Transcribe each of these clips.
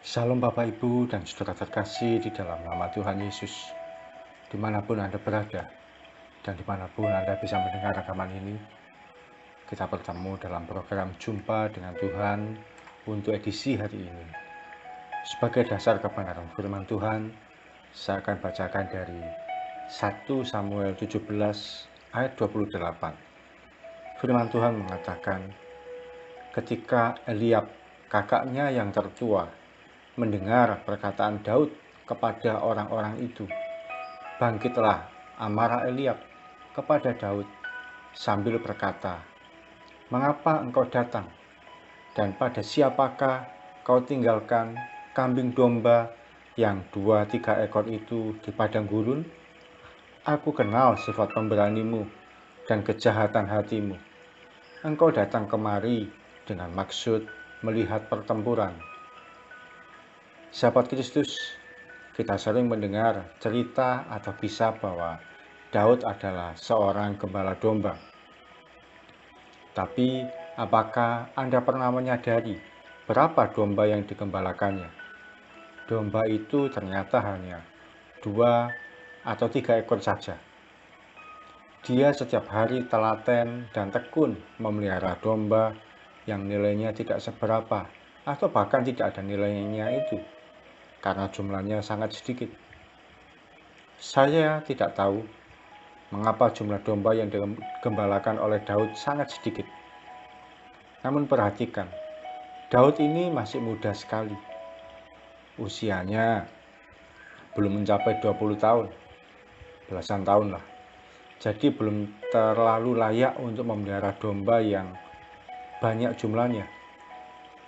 Salam Bapak Ibu dan saudara terkasih di dalam nama Tuhan Yesus. Dimanapun Anda berada dan dimanapun Anda bisa mendengar rekaman ini, kita bertemu dalam program Jumpa dengan Tuhan untuk edisi hari ini. Sebagai dasar kebenaran firman Tuhan, saya akan bacakan dari 1 Samuel 17 ayat 28. Firman Tuhan mengatakan, ketika Eliab, kakaknya yang tertua, mendengar perkataan Daud kepada orang-orang itu, bangkitlah amarah Eliab kepada Daud sambil berkata, "Mengapa engkau datang? Dan pada siapakah kau tinggalkan kambing domba yang 2-3 ekor itu di padang gurun? Aku kenal sifat pemberanimu dan kejahatan hatimu. Engkau datang kemari dengan maksud melihat pertempuran." Sahabat Kristus, kita sering mendengar cerita atau kisah bahwa Daud adalah seorang gembala domba. Tapi, apakah Anda pernah menyadari berapa domba yang digembalakannya? Domba itu ternyata hanya 2 atau 3 ekor saja. Dia setiap hari telaten dan tekun memelihara domba yang nilainya tidak seberapa atau bahkan tidak ada nilainya itu, karena jumlahnya sangat sedikit. Saya tidak tahu mengapa jumlah domba yang digembalakan oleh Daud sangat sedikit. Namun perhatikan, Daud ini masih muda sekali. Usianya belum mencapai 20 tahun, belasan tahun lah. Jadi belum terlalu layak untuk memelihara domba yang banyak jumlahnya.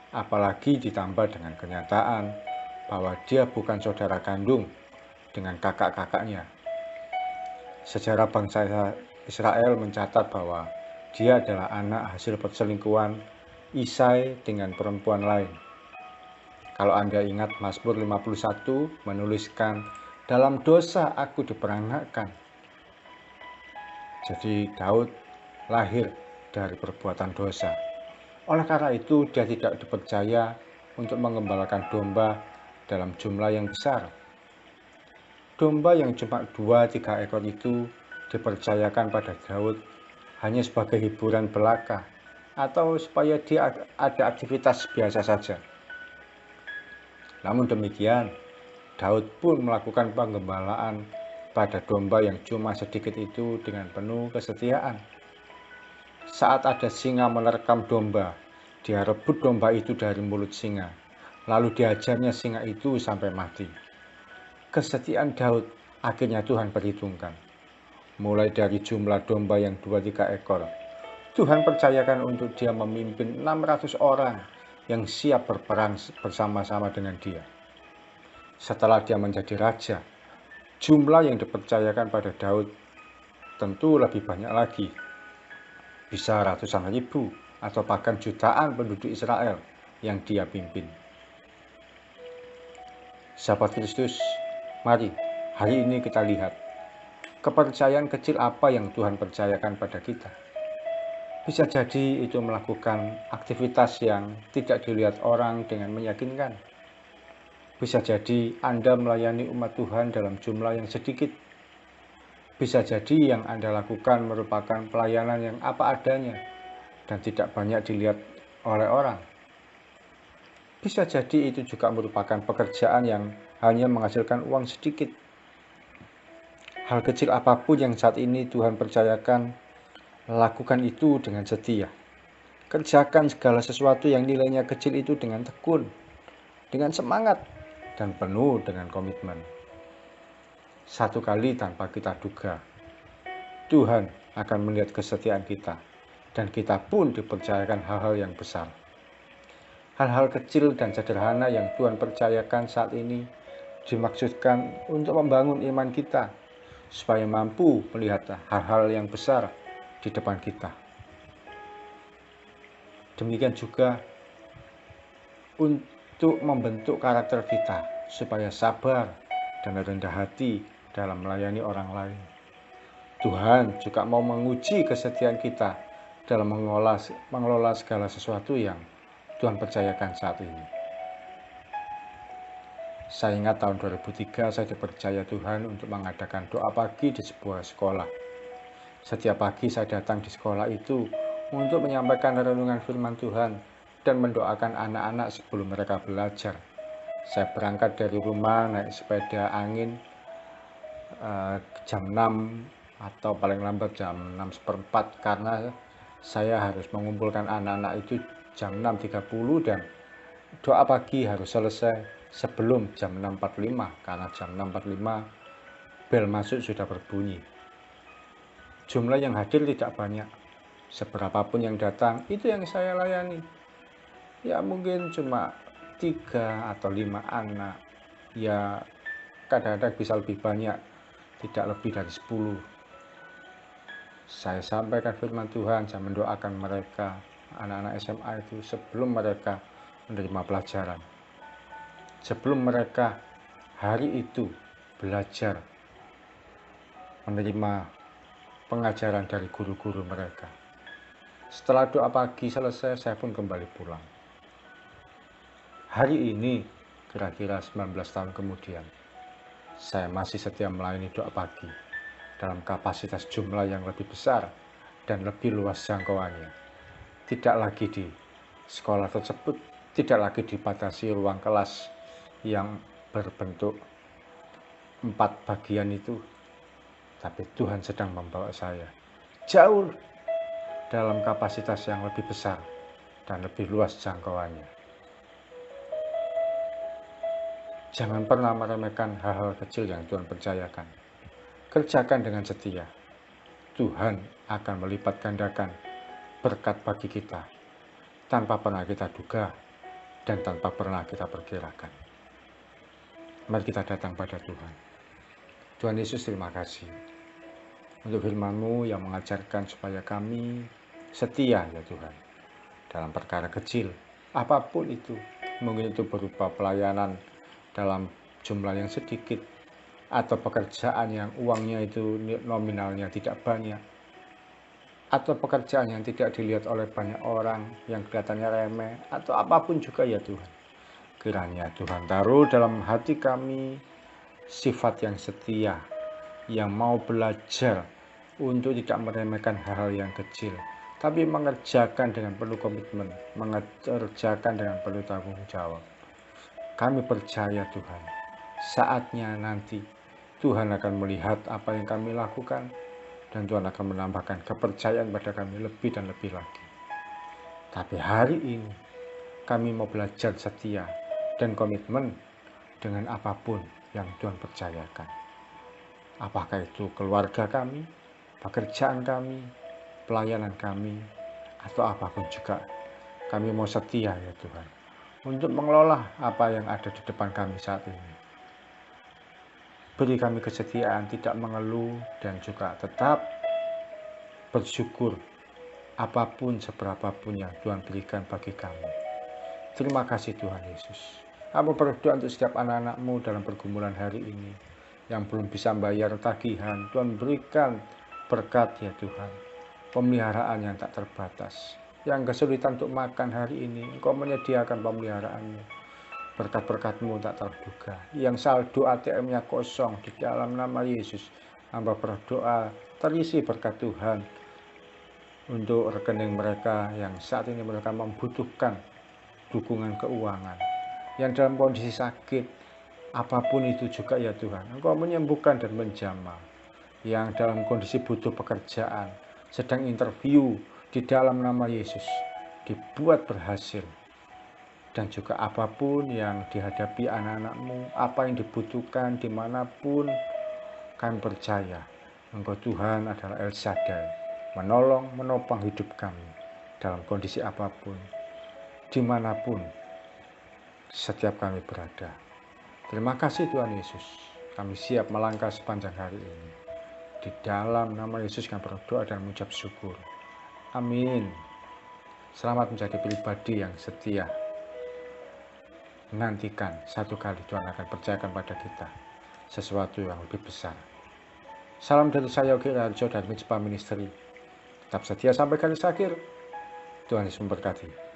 Apalagi ditambah dengan kenyataan bahwa dia bukan saudara kandung dengan kakak-kakaknya. Sejarah bangsa Israel mencatat bahwa dia adalah anak hasil perselingkuhan Isai dengan perempuan lain. Kalau Anda ingat, Mazmur 51 menuliskan, "Dalam dosa aku diperanakkan." Jadi Daud lahir dari perbuatan dosa. Oleh karena itu dia tidak dipercaya untuk mengembalakan domba dalam jumlah yang besar. Domba yang cuma 2-3 ekor itu dipercayakan pada Daud hanya sebagai hiburan belaka atau supaya dia ada aktivitas biasa saja. Namun demikian, Daud pun melakukan penggembalaan pada domba yang cuma sedikit itu dengan penuh kesetiaan. Saat ada singa menerkam domba, dia rebut domba itu dari mulut singa, lalu diajarnya singa itu sampai mati. Kesetiaan Daud akhirnya Tuhan perhitungkan. Mulai dari jumlah domba yang 2-3 ekor, Tuhan percayakan untuk dia memimpin 600 orang yang siap berperang bersama-sama dengan dia. Setelah dia menjadi raja, jumlah yang dipercayakan pada Daud tentu lebih banyak lagi. Bisa ratusan ribu atau bahkan jutaan penduduk Israel yang dia pimpin. Sahabat Kristus, mari hari ini kita lihat kepercayaan kecil apa yang Tuhan percayakan pada kita. Bisa jadi itu melakukan aktivitas yang tidak dilihat orang dengan meyakinkan. Bisa jadi Anda melayani umat Tuhan dalam jumlah yang sedikit. Bisa jadi yang Anda lakukan merupakan pelayanan yang apa adanya dan tidak banyak dilihat oleh orang. Bisa jadi itu juga merupakan pekerjaan yang hanya menghasilkan uang sedikit. Hal kecil apapun yang saat ini Tuhan percayakan, lakukan itu dengan setia. Kerjakan segala sesuatu yang nilainya kecil itu dengan tekun, dengan semangat, dan penuh dengan komitmen. Satu kali tanpa kita duga, Tuhan akan melihat kesetiaan kita, dan kita pun dipercayakan hal-hal yang besar. Hal-hal kecil dan sederhana yang Tuhan percayakan saat ini dimaksudkan untuk membangun iman kita, supaya mampu melihat hal-hal yang besar di depan kita. Demikian juga untuk membentuk karakter kita supaya sabar dan rendah hati dalam melayani orang lain. Tuhan juga mau menguji kesetiaan kita dalam mengelola segala sesuatu yang Tuhan percayakan saat ini. Saya ingat tahun 2003 saya dipercaya Tuhan untuk mengadakan doa pagi di sebuah sekolah. Setiap pagi saya datang di sekolah itu untuk menyampaikan renungan firman Tuhan dan mendoakan anak-anak sebelum mereka belajar. Saya berangkat dari rumah naik sepeda angin jam 6 atau paling lambat jam 6:15 karena saya harus mengumpulkan anak-anak itu jam 6.30 dan doa pagi harus selesai sebelum jam 6.45 karena jam 6.45 bel masuk sudah berbunyi. Jumlah yang hadir tidak banyak. Seberapapun yang datang itu yang saya layani. Ya mungkin cuma 3 atau 5 anak. Ya kadang-kadang bisa lebih banyak, tidak lebih dari 10. Saya sampaikan firman Tuhan, saya mendoakan mereka, anak-anak SMA itu sebelum mereka menerima pelajaran. Sebelum mereka hari itu belajar menerima pengajaran dari guru-guru mereka. Setelah doa pagi selesai, saya pun kembali pulang. Hari ini, kira-kira 19 tahun kemudian, saya masih setia melayani doa pagi dalam kapasitas jumlah yang lebih besar dan lebih luas jangkauannya. Tidak lagi di sekolah tersebut, tidak lagi dibatasi ruang kelas yang berbentuk 4 bagian itu, tapi Tuhan sedang membawa saya jauh dalam kapasitas yang lebih besar dan lebih luas jangkauannya. Jangan pernah meremehkan hal-hal kecil yang Tuhan percayakan. Kerjakan dengan setia. Tuhan akan melipat gandakan berkat bagi kita tanpa pernah kita duga dan tanpa pernah kita perkirakan. Mari kita datang pada Tuhan. Tuhan Yesus, terima kasih untuk firman-Mu yang mengajarkan supaya kami setia ya Tuhan dalam perkara kecil apapun itu, mungkin itu berupa pelayanan dalam jumlah yang sedikit atau pekerjaan yang uangnya itu nominalnya tidak banyak, atau pekerjaan yang tidak dilihat oleh banyak orang yang kelihatannya remeh, atau apapun juga ya Tuhan. Kiranya Tuhan taruh dalam hati kami sifat yang setia, yang mau belajar untuk tidak meremehkan hal-hal yang kecil, tapi mengerjakan dengan penuh komitmen, mengerjakan dengan penuh tanggung jawab. Kami percaya Tuhan, saatnya nanti Tuhan akan melihat apa yang kami lakukan dan Tuhan akan menambahkan kepercayaan pada kami lebih dan lebih lagi. Tapi hari ini kami mau belajar setia dan komitmen dengan apapun yang Tuhan percayakan. Apakah itu keluarga kami, pekerjaan kami, pelayanan kami, atau apapun juga. Kami mau setia ya Tuhan untuk mengelola apa yang ada di depan kami saat ini. Beri kami kesetiaan, tidak mengeluh, dan juga tetap bersyukur apapun seberapapun yang Tuhan berikan bagi kami. Terima kasih Tuhan Yesus. Kami berdoa untuk setiap anak-anak-Mu dalam pergumulan hari ini yang belum bisa bayar tagihan. Tuhan berikan berkat ya Tuhan, pemeliharaan yang tak terbatas. Yang kesulitan untuk makan hari ini, Engkau menyediakan pemeliharaanmu. Berkat-berkat-Mu tak terduga. Yang saldo ATM-nya kosong, di dalam nama Yesus, hamba berdoa terisi berkat Tuhan untuk rekening mereka yang saat ini mereka membutuhkan dukungan keuangan, yang dalam kondisi sakit apapun itu juga ya Tuhan, Engkau menyembuhkan dan menjamah. Yang dalam kondisi butuh pekerjaan, sedang interview, di dalam nama Yesus dibuat berhasil. Dan juga apapun yang dihadapi anak-anak-Mu, apa yang dibutuhkan dimanapun, kami percaya Engkau Tuhan adalah El Shaddai, menolong, menopang hidup kami dalam kondisi apapun, dimanapun setiap kami berada. Terima kasih Tuhan Yesus, kami siap melangkah sepanjang hari ini. Di dalam nama Yesus kami berdoa dan mengucap syukur. Amin. Selamat menjadi pribadi yang setia. Nantikan satu kali Tuhan akan percayakan pada kita sesuatu yang lebih besar. Salam dari saya Yogi Raharjo dari Mitspa Ministry. Tetap setia sampai garis akhir. Tuhan Yesus memberkati.